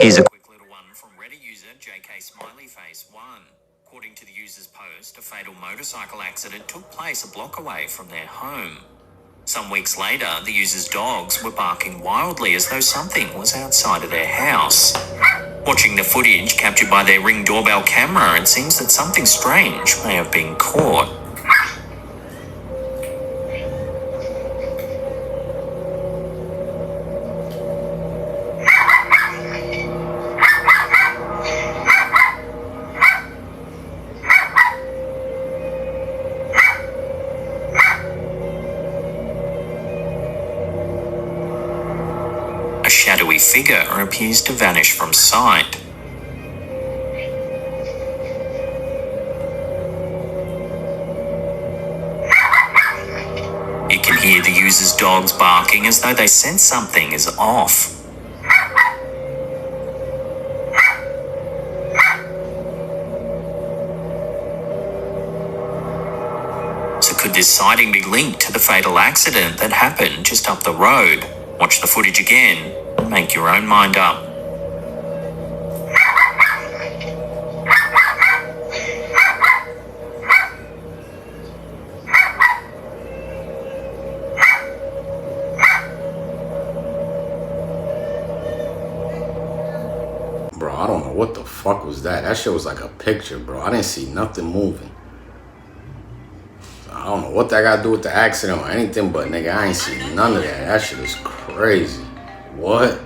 Here's a quick little one from Reddit user JK Smileyface1. According to the user's post, a fatal motorcycle accident took place a block away from their home. Some weeks later, the user's dogs were barking wildly as though something was outside of their house. Watching the footage captured by their Ring doorbell camera, it seems that something strange may have been caught. A shadowy figure appears to vanish from sight. You can hear the user's dogs barking as though they sense something is off. So could this sighting be linked to the fatal accident that happened just up the road? Watch the footage again and make your own mind up. Bro, I don't know what the fuck was that. That shit was like a picture, bro. I didn't see nothing moving. I don't know what that got to do with the accident or anything, but nigga, I ain't seen none of that. That shit is crazy. What?